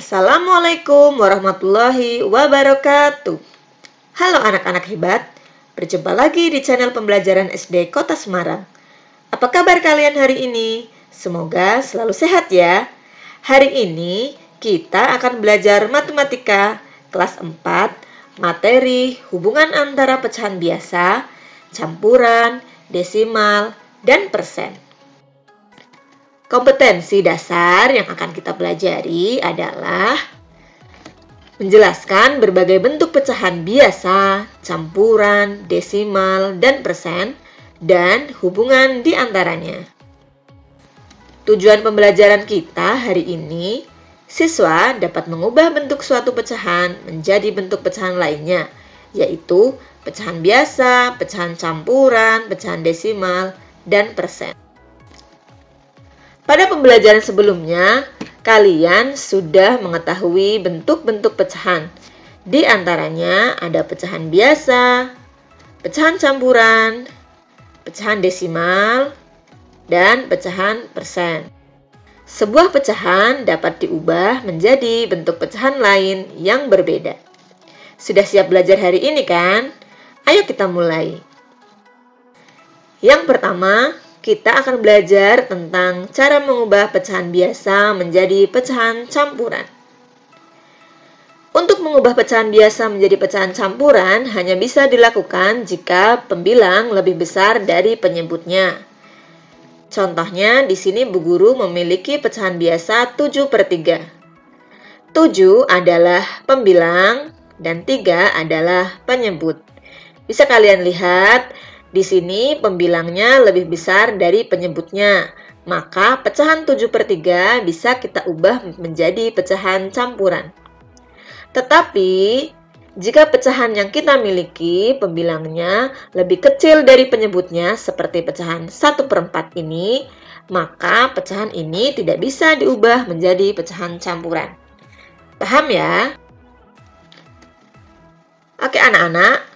Assalamualaikum warahmatullahi wabarakatuh. Halo anak-anak hebat, berjumpa lagi di channel pembelajaran SD Kota Semarang. Apa kabar kalian hari ini? Semoga selalu sehat ya. Hari ini kita akan belajar matematika kelas 4, materi hubungan antara pecahan biasa, campuran, desimal, dan persen. Kompetensi dasar yang akan kita pelajari adalah menjelaskan berbagai bentuk pecahan biasa, campuran, desimal, dan persen, dan hubungan di antaranya. Tujuan pembelajaran kita hari ini, siswa dapat mengubah bentuk suatu pecahan menjadi bentuk pecahan lainnya, yaitu pecahan biasa, pecahan campuran, pecahan desimal, dan persen. Pada pembelajaran sebelumnya, kalian sudah mengetahui bentuk-bentuk pecahan. Di antaranya ada pecahan biasa, pecahan campuran, pecahan desimal, dan pecahan persen. Sebuah pecahan dapat diubah menjadi bentuk pecahan lain yang berbeda. Sudah siap belajar hari ini kan? Ayo kita mulai. Yang pertama, kita akan belajar tentang cara mengubah pecahan biasa menjadi pecahan campuran. Untuk mengubah pecahan biasa menjadi pecahan campuran hanya bisa dilakukan jika pembilang lebih besar dari penyebutnya. Contohnya di sini Bu Guru memiliki pecahan biasa 7/3. 7 adalah pembilang dan 3 adalah penyebut. Bisa kalian lihat, di sini pembilangnya lebih besar dari penyebutnya, maka pecahan 7/3 bisa kita ubah menjadi pecahan campuran. Tetapi, jika pecahan yang kita miliki pembilangnya lebih kecil dari penyebutnya seperti pecahan 1/4 ini, maka pecahan ini tidak bisa diubah menjadi pecahan campuran. Paham ya? Oke anak-anak.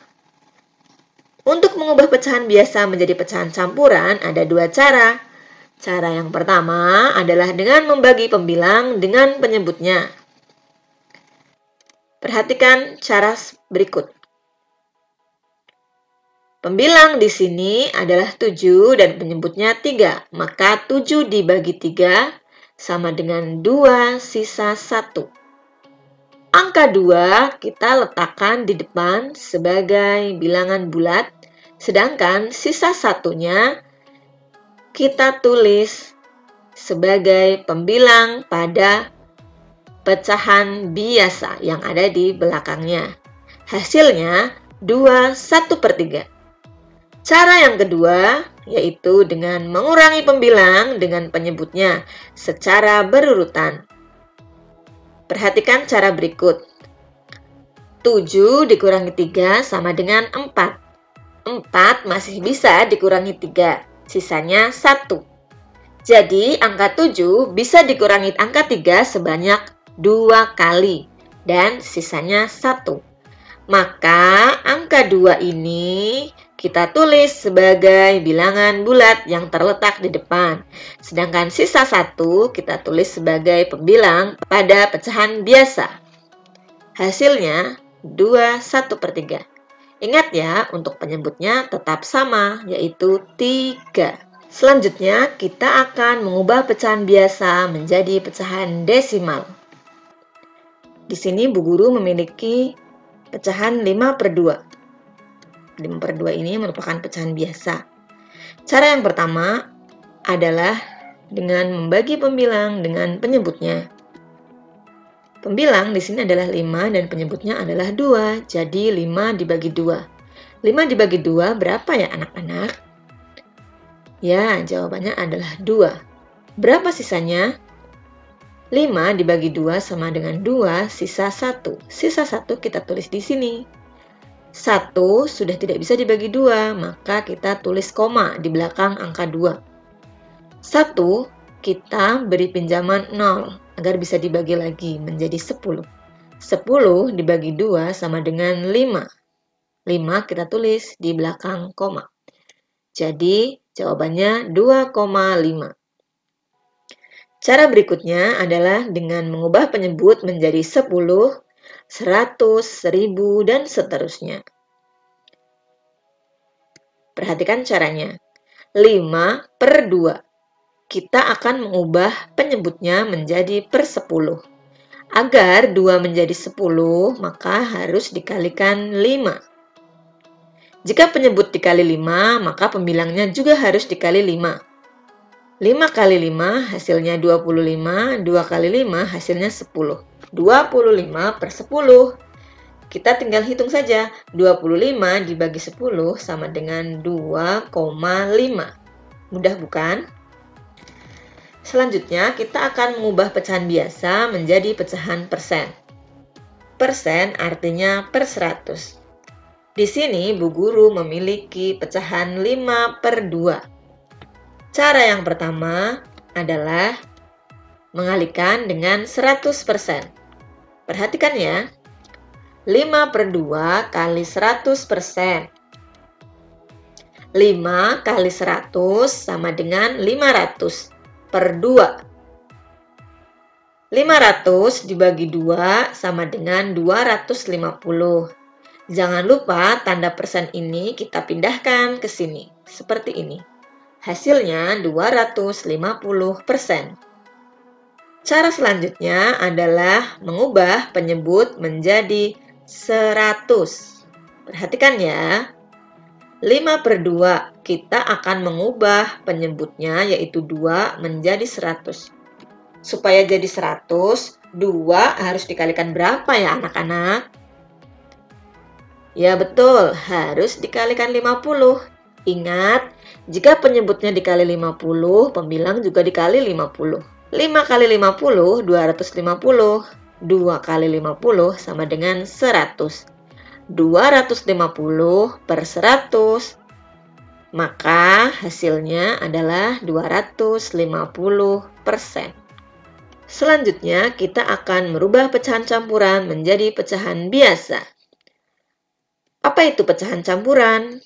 Untuk mengubah pecahan biasa menjadi pecahan campuran ada dua cara. Cara yang pertama adalah dengan membagi pembilang dengan penyebutnya. Perhatikan cara berikut. Pembilang di sini adalah 7 dan penyebutnya 3. Maka 7 dibagi 3 sama dengan 2 sisa 1. Angka 2 kita letakkan di depan sebagai bilangan bulat. Sedangkan sisa satunya kita tulis sebagai pembilang pada pecahan biasa yang ada di belakangnya. Hasilnya 2 1/3. Cara yang kedua yaitu dengan mengurangi pembilang dengan penyebutnya secara berurutan. Perhatikan cara berikut. 7 dikurangi 3 sama dengan 4. 4 masih bisa dikurangi 3, sisanya 1. Jadi, angka 7 bisa dikurangi angka 3 sebanyak 2 kali, dan sisanya 1. Maka, angka 2 ini kita tulis sebagai bilangan bulat yang terletak di depan. Sedangkan sisa 1 kita tulis sebagai pembilang pada pecahan biasa. Hasilnya 2 1/3. Ingat ya, untuk penyebutnya tetap sama, yaitu 3. Selanjutnya, kita akan mengubah pecahan biasa menjadi pecahan desimal. Di sini Bu Guru memiliki pecahan 5/2. 5/2 ini merupakan pecahan biasa. Cara yang pertama adalah dengan membagi pembilang dengan penyebutnya. Pembilang di sini adalah 5 dan penyebutnya adalah 2. Jadi 5 dibagi 2. 5 dibagi 2 berapa ya anak-anak? Ya, jawabannya adalah 2. Berapa sisanya? 5 dibagi 2 sama dengan 2, sisa 1. Sisa 1 kita tulis di sini. 1 sudah tidak bisa dibagi 2, maka kita tulis koma di belakang angka 2. 1 kita beri pinjaman 0 agar bisa dibagi lagi menjadi 10. 10 dibagi 2 sama dengan 5. 5 kita tulis di belakang koma. Jadi jawabannya 2,5. Cara berikutnya adalah dengan mengubah penyebut menjadi 10, 100, 1000, dan seterusnya. Perhatikan caranya. 5/2. Kita akan mengubah penyebutnya menjadi per 10. Agar 2 menjadi 10, maka harus dikalikan 5. Jika penyebut dikali 5, maka pembilangnya juga harus dikali 5. 5 kali 5 hasilnya 25, 2 kali 5 hasilnya 10. 25/10. Kita tinggal hitung saja, 25 dibagi 10 sama dengan 2,5. Mudah bukan? Selanjutnya, kita akan mengubah pecahan biasa menjadi pecahan persen. Persen artinya per 100. Di sini, Bu Guru memiliki pecahan 5/2. Cara yang pertama adalah mengalihkan dengan 100%. Perhatikan ya, 5/2 kali 100%. 5 kali 100 sama dengan 500/2. 500 dibagi 2 sama dengan 250. Jangan lupa tanda persen ini kita pindahkan ke sini, seperti ini. Hasilnya 250%. Cara selanjutnya adalah mengubah penyebut menjadi 100. Perhatikan ya. 5/2, kita akan mengubah penyebutnya yaitu 2 menjadi 100. Supaya jadi 100, 2 harus dikalikan berapa ya anak-anak? Ya betul, harus dikalikan 50. Ingat, jika penyebutnya dikali 50, pembilang juga dikali 50. 5 kali 50, 250. 2 kali 50 sama dengan 100. 250/100. Maka hasilnya adalah 250%. Selanjutnya, kita akan merubah pecahan campuran menjadi pecahan biasa. Apa itu pecahan campuran?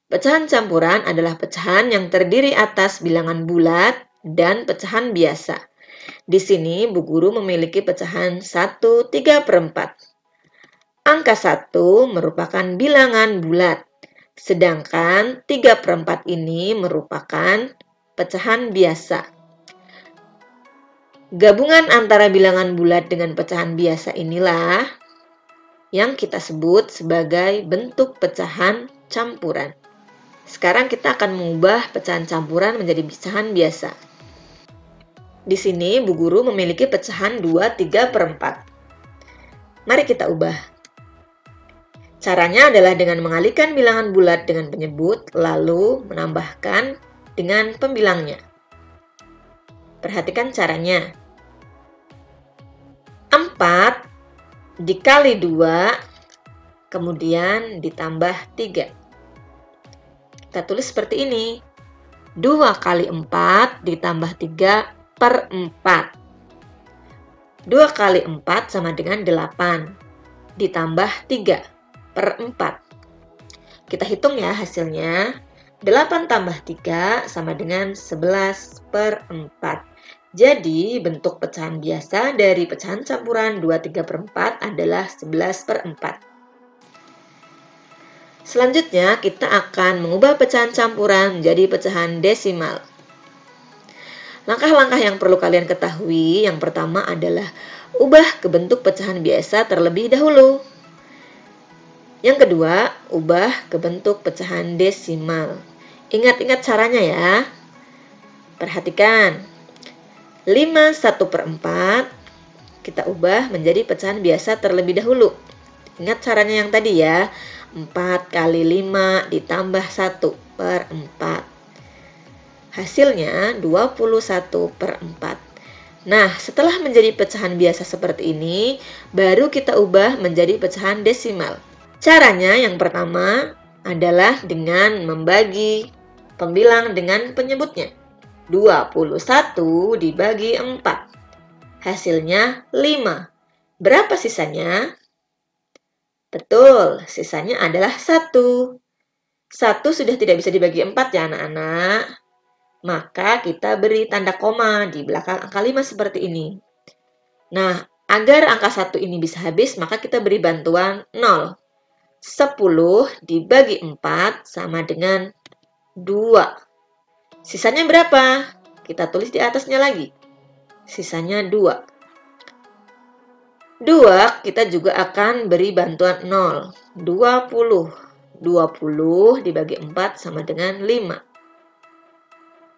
Pecahan campuran adalah pecahan yang terdiri atas bilangan bulat dan pecahan biasa. Di sini, Bu Guru memiliki pecahan 1/3/4. Angka 1 merupakan bilangan bulat, sedangkan 3/4 ini merupakan pecahan biasa. Gabungan antara bilangan bulat dengan pecahan biasa inilah yang kita sebut sebagai bentuk pecahan campuran. Sekarang kita akan mengubah pecahan campuran menjadi pecahan biasa. Di sini Bu Guru memiliki pecahan 2/3/4. Mari kita ubah. Caranya adalah dengan mengalihkan bilangan bulat dengan penyebut, lalu menambahkan dengan pembilangnya. Perhatikan caranya. 4 dikali 2, kemudian ditambah 3. Kita tulis seperti ini. 2 kali 4 ditambah 3/4. 2 kali 4 sama dengan 8. Ditambah 3/4. Kita hitung ya hasilnya. 8 tambah 3 sama dengan 11/4. Jadi, bentuk pecahan biasa dari pecahan campuran 2/3/4 adalah 11/4. Selanjutnya, kita akan mengubah pecahan campuran menjadi pecahan desimal. Langkah-langkah yang perlu kalian ketahui, yang pertama adalah ubah ke bentuk pecahan biasa terlebih dahulu. Yang kedua, ubah ke bentuk pecahan desimal. Ingat-ingat caranya ya. Perhatikan. 5/1/4 kita ubah menjadi pecahan biasa terlebih dahulu. Ingat caranya yang tadi ya. 4 kali 5 ditambah 1/4. Hasilnya 21/4. Nah, setelah menjadi pecahan biasa seperti ini, baru kita ubah menjadi pecahan desimal. Caranya yang pertama adalah dengan membagi pembilang dengan penyebutnya. 21 dibagi 4. Hasilnya 5. Berapa sisanya? Betul, sisanya adalah 1. 1 sudah tidak bisa dibagi 4 ya anak-anak. maka kita beri tanda koma di belakang angka 5 seperti ini. Nah, agar angka 1 ini bisa habis, maka kita beri bantuan 0. 10 dibagi 4 sama dengan 2. Sisanya berapa? Kita tulis di atasnya lagi. Sisanya 2. 2 kita juga akan beri bantuan 0. 20. 20 dibagi 4 sama dengan 5.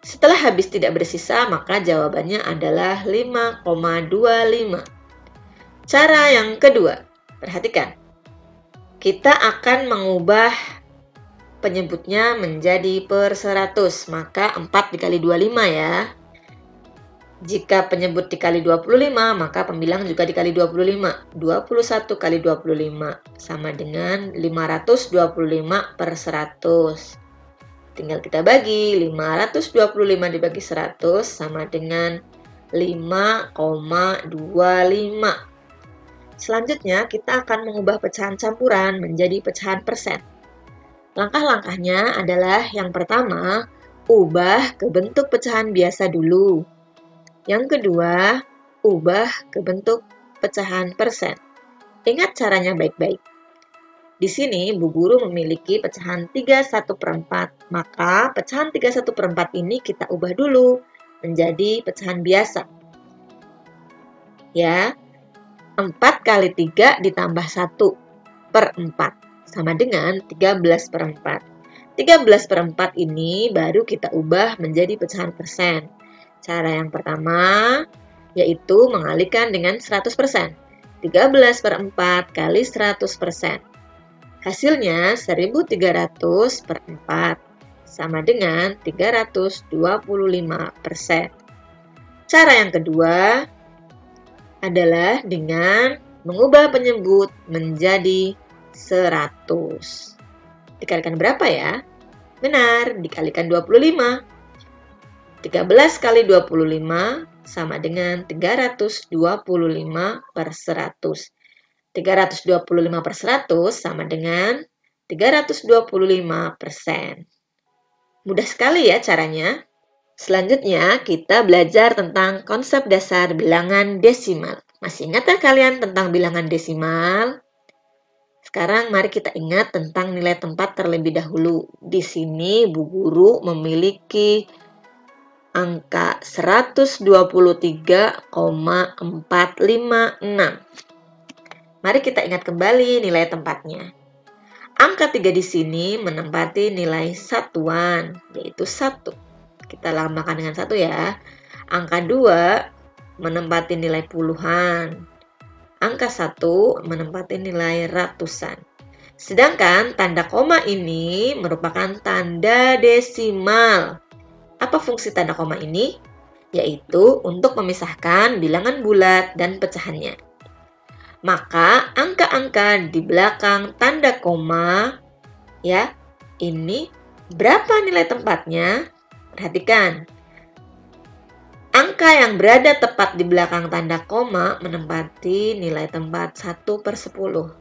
Setelah habis tidak bersisa, maka jawabannya adalah 5,25. Cara yang kedua, perhatikan. Kita akan mengubah penyebutnya menjadi per 100, maka 4 dikali 25 ya. Jika penyebut dikali 25, maka pembilang juga dikali 25. 21 kali 25 sama dengan 525 per 100. Tinggal kita bagi, 525 dibagi 100 sama dengan 5,25. Selanjutnya, kita akan mengubah pecahan campuran menjadi pecahan persen. Langkah-langkahnya adalah yang pertama, ubah ke bentuk pecahan biasa dulu. Yang kedua, ubah ke bentuk pecahan persen. Ingat caranya baik-baik. Di sini, Bu Guru memiliki pecahan 31/4, maka pecahan 31/4 ini kita ubah dulu menjadi pecahan biasa. Ya, 4 kali 3 ditambah 1/4, sama dengan 13/4. 13/4 ini baru kita ubah menjadi pecahan persen. Cara yang pertama, yaitu mengalihkan dengan 100%. 13/4 kali 100%. Hasilnya 1300/4 sama dengan 325%. Cara yang kedua adalah dengan mengubah penyebut menjadi 100. Dikalikan berapa ya? Benar, dikalikan 25. 13 kali 25 sama dengan 325 per 100. 325 per 100 sama dengan 325%. Mudah sekali ya caranya. Selanjutnya kita belajar tentang konsep dasar bilangan desimal. Masih ingat ya kalian tentang bilangan desimal? Sekarang mari kita ingat tentang nilai tempat terlebih dahulu. Di sini Bu Guru memiliki angka 123,456. Mari kita ingat kembali nilai tempatnya. Angka 3 di sini menempati nilai satuan, yaitu 1. Kita lambangkan dengan 1 ya. Angka 2 menempati nilai puluhan. Angka 1 menempati nilai ratusan. Sedangkan tanda koma ini merupakan tanda desimal. Apa fungsi tanda koma ini? Yaitu untuk memisahkan bilangan bulat dan pecahannya. Maka angka-angka di belakang tanda koma, ya, ini berapa nilai tempatnya? Perhatikan. Angka yang berada tepat di belakang tanda koma menempati nilai tempat 1/10.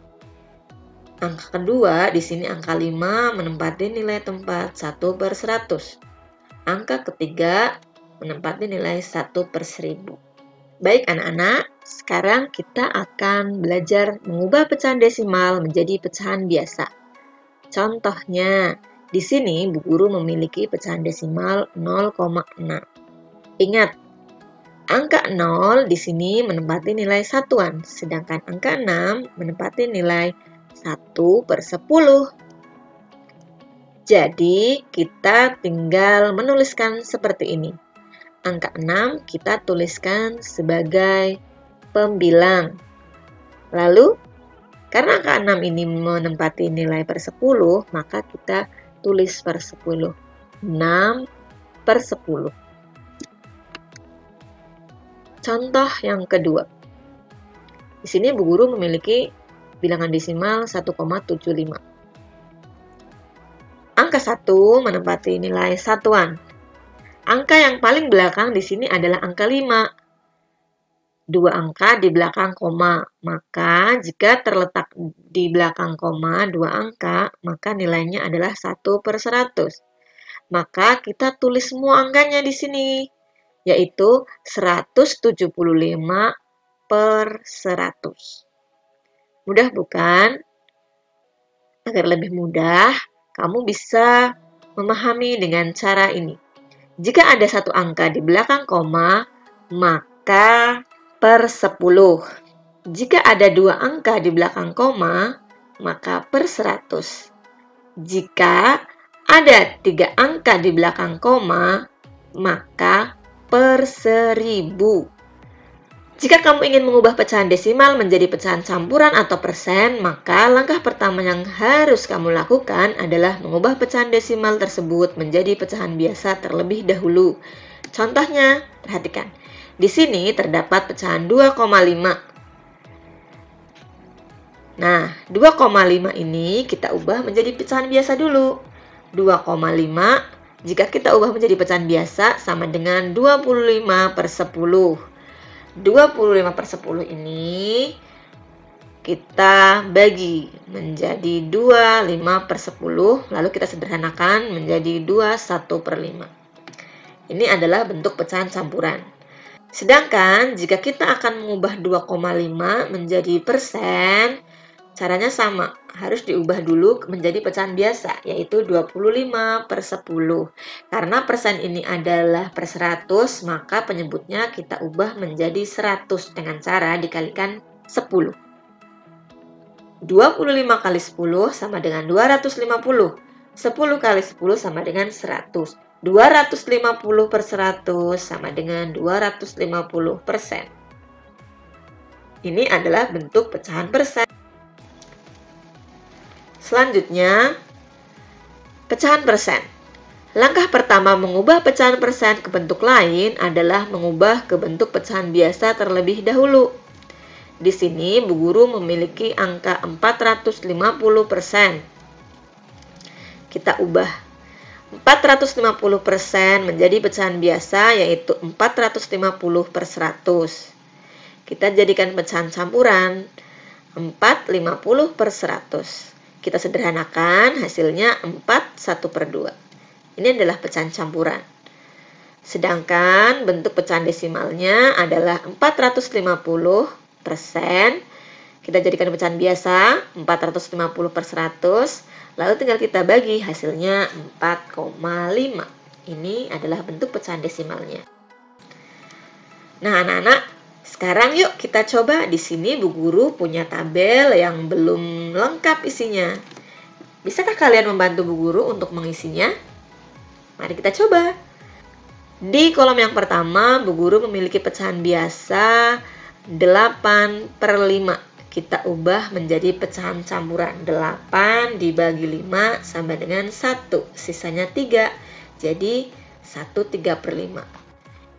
Angka kedua, di sini angka 5 menempati nilai tempat 1/100. Angka ketiga menempati nilai 1/1000. Baik anak-anak, sekarang kita akan belajar mengubah pecahan desimal menjadi pecahan biasa. Contohnya, di sini Bu Guru memiliki pecahan desimal 0,6. Ingat, angka 0 di sini menempati nilai satuan, sedangkan angka 6 menempati nilai 1/10. Jadi, kita tinggal menuliskan seperti ini. Angka 6 kita tuliskan sebagai pembilang. Lalu, karena angka 6 ini menempati nilai per 10, maka kita tulis per 10. 6/10. Contoh yang kedua. Di sini Bu Guru memiliki bilangan desimal 1,75. Angka 1 menempati nilai satuan. Angka yang paling belakang di sini adalah angka 5. 2 angka di belakang koma. Maka jika terletak di belakang koma 2 angka, maka nilainya adalah 1/100. maka kita tulis semua angkanya di sini, yaitu 175 per 100. Mudah bukan? Agar lebih mudah, kamu bisa memahami dengan cara ini. Jika ada satu angka di belakang koma, maka per 10. Jika ada dua angka di belakang koma, maka per 100. Jika ada 3 angka di belakang koma, maka per 1000. Jika kamu ingin mengubah pecahan desimal menjadi pecahan campuran atau persen, maka langkah pertama yang harus kamu lakukan adalah mengubah pecahan desimal tersebut menjadi pecahan biasa terlebih dahulu. Contohnya, perhatikan. Di sini terdapat pecahan 2,5. Nah, 2,5 ini kita ubah menjadi pecahan biasa dulu. 2,5 jika kita ubah menjadi pecahan biasa sama dengan 25 per 10. 25 per 10 ini kita bagi menjadi 25 per 10, lalu kita sederhanakan menjadi 21 per 5. Ini adalah bentuk pecahan campuran. Sedangkan jika kita akan mengubah 2,5 menjadi persen, caranya sama, harus diubah dulu menjadi pecahan biasa, yaitu 25 per 10. Karena persen ini adalah per 100, maka penyebutnya kita ubah menjadi 100 dengan cara dikalikan 10. 25 kali 10 sama dengan 250. 10 kali 10 sama dengan 100. 250 per 100 sama dengan 250%. Ini adalah bentuk pecahan persen. Selanjutnya, pecahan persen. Langkah pertama mengubah pecahan persen ke bentuk lain adalah mengubah ke bentuk pecahan biasa terlebih dahulu. Di sini, Bu Guru memiliki angka 450%. Kita ubah 450% menjadi pecahan biasa, yaitu 450 per 100. Kita jadikan pecahan campuran 450 per 100. Kita sederhanakan, hasilnya 4 1 per 2. Ini adalah pecahan campuran. Sedangkan bentuk pecahan desimalnya adalah 450%. Kita jadikan pecahan biasa, 450 per 100. Lalu tinggal kita bagi, hasilnya 4,5. Ini adalah bentuk pecahan desimalnya. Nah, anak-anak, sekarang yuk kita coba. Di sini Bu Guru punya tabel yang belum lengkap isinya. Bisakah kalian membantu Bu Guru untuk mengisinya? Mari kita coba. Di kolom yang pertama, Bu Guru memiliki pecahan biasa 8 per 5. Kita ubah menjadi pecahan campuran. 8 dibagi 5 sama dengan 1. Sisanya 3. Jadi 1/3 per 5.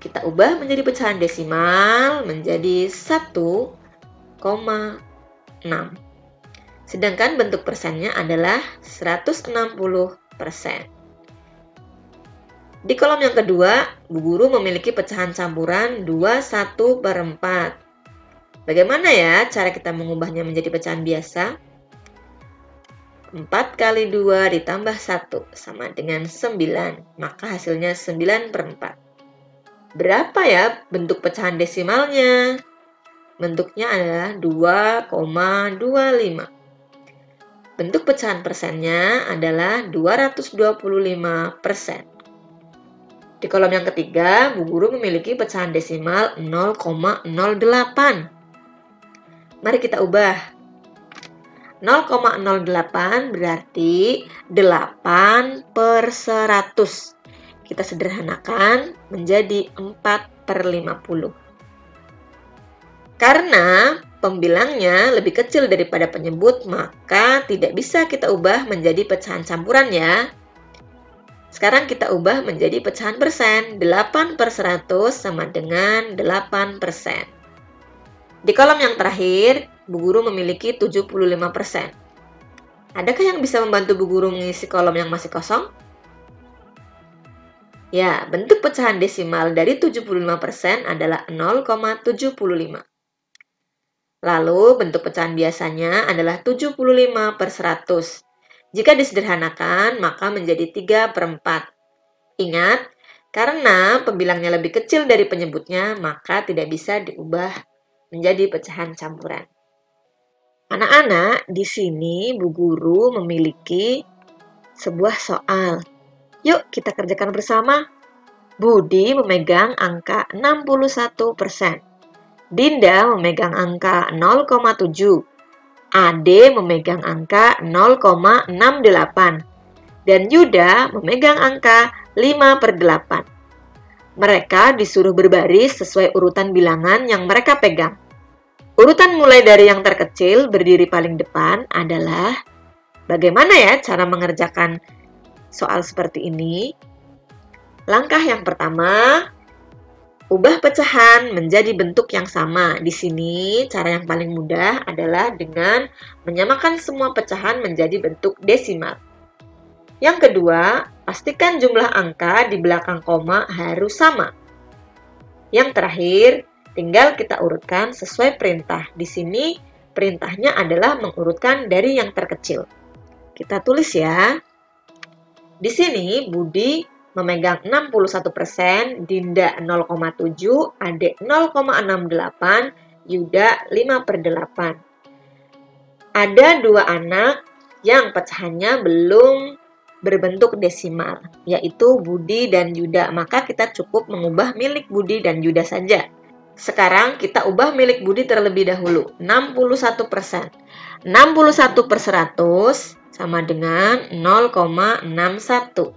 Kita ubah menjadi pecahan desimal menjadi 1,6. Sedangkan bentuk persennya adalah 160%. Di kolom yang kedua, Bu Guru memiliki pecahan campuran 21 per 4. Bagaimana ya cara kita mengubahnya menjadi pecahan biasa? 4 kali 2 ditambah 1 sama dengan 9. Maka hasilnya 9 per 4. Berapa ya bentuk pecahan desimalnya? Bentuknya adalah 2,25. Bentuk pecahan persennya adalah 225%. Di kolom yang ketiga, Bu Guru memiliki pecahan desimal 0,08. Mari kita ubah. 0,08 berarti 8 per 100. Kita sederhanakan menjadi 4 per 50. Karena pembilangnya lebih kecil daripada penyebut, maka tidak bisa kita ubah menjadi pecahan campuran ya. Sekarang kita ubah menjadi pecahan persen. 8 per 100 sama dengan 8%. Di kolom yang terakhir, Bu Guru memiliki 75%. Adakah yang bisa membantu Bu Guru mengisi kolom yang masih kosong? Ya, bentuk pecahan desimal dari 75% adalah 0,75. Lalu, bentuk pecahan biasanya adalah 75 per 100. Jika disederhanakan, maka menjadi 3 per 4. Ingat, karena pembilangnya lebih kecil dari penyebutnya, maka tidak bisa diubah menjadi pecahan campuran. Anak-anak, di sini Bu Guru memiliki sebuah soal. Yuk kita kerjakan bersama. Budi memegang angka 61%. Dinda memegang angka 0,7. Ade memegang angka 0,68. Dan Yuda memegang angka 5/8. Mereka disuruh berbaris sesuai urutan bilangan yang mereka pegang. Urutan mulai dari yang terkecil berdiri paling depan adalah bagaimana ya cara mengerjakan soal seperti ini? Langkah yang pertama, ubah pecahan menjadi bentuk yang sama. Di sini cara yang paling mudah adalah dengan menyamakan semua pecahan menjadi bentuk desimal. Yang kedua, pastikan jumlah angka di belakang koma harus sama. Yang terakhir, tinggal kita urutkan sesuai perintah. Di sini perintahnya adalah mengurutkan dari yang terkecil. Kita tulis ya. Di sini Budi memegang 61%, Dinda 0,7, Adik 0,68, Yuda 5/8. Ada dua anak yang pecahannya belum berbentuk desimal, yaitu Budi dan Yuda. Maka kita cukup mengubah milik Budi dan Yuda saja. Sekarang kita ubah milik Budi terlebih dahulu, 61%. 61/100 sama dengan 0,61.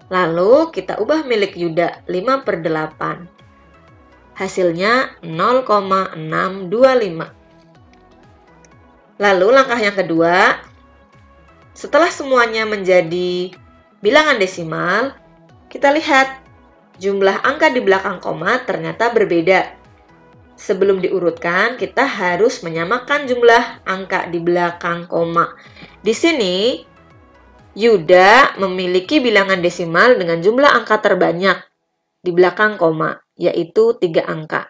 Lalu kita ubah milik Yuda 5/8. Hasilnya 0,625. Lalu langkah yang kedua, setelah semuanya menjadi bilangan desimal, kita lihat jumlah angka di belakang koma ternyata berbeda. Sebelum diurutkan, kita harus menyamakan jumlah angka di belakang koma. Di sini, Yuda memiliki bilangan desimal dengan jumlah angka terbanyak di belakang koma, yaitu 3 angka.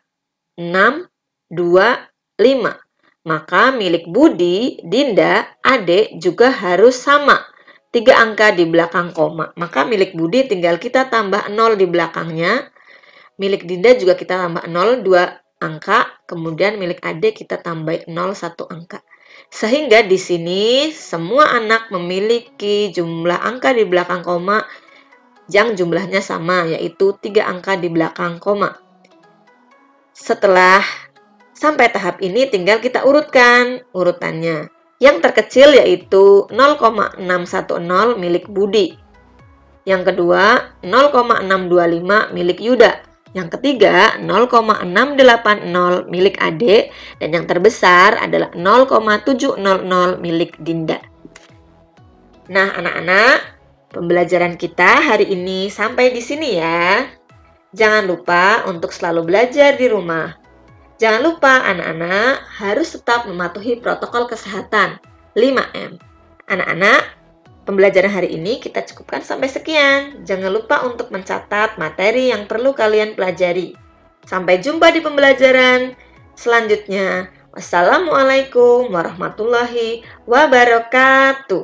6, 2, 5. Maka milik Budi, Dinda, Ade juga harus sama. 3 angka di belakang koma. Maka milik Budi tinggal kita tambah 0 di belakangnya. Milik Dinda juga kita tambah 0, 2 angka. Kemudian milik Ade kita tambah 0, 1 angka. Sehingga di sini semua anak memiliki jumlah angka di belakang koma yang jumlahnya sama, yaitu 3 angka di belakang koma. Setelah sampai tahap ini tinggal kita urutkan urutannya. Yang terkecil yaitu 0,610 milik Budi. Yang kedua 0,625 milik Yuda. Yang ketiga 0,680 milik Ade. Dan yang terbesar adalah 0,700 milik Dinda. Nah anak-anak, pembelajaran kita hari ini sampai di sini ya. Jangan lupa untuk selalu belajar di rumah. Jangan lupa anak-anak harus tetap mematuhi protokol kesehatan 5M. Anak-anak, pembelajaran hari ini kita cukupkan sampai sekian. Jangan lupa untuk mencatat materi yang perlu kalian pelajari. Sampai jumpa di pembelajaran selanjutnya. Wassalamualaikum warahmatullahi wabarakatuh.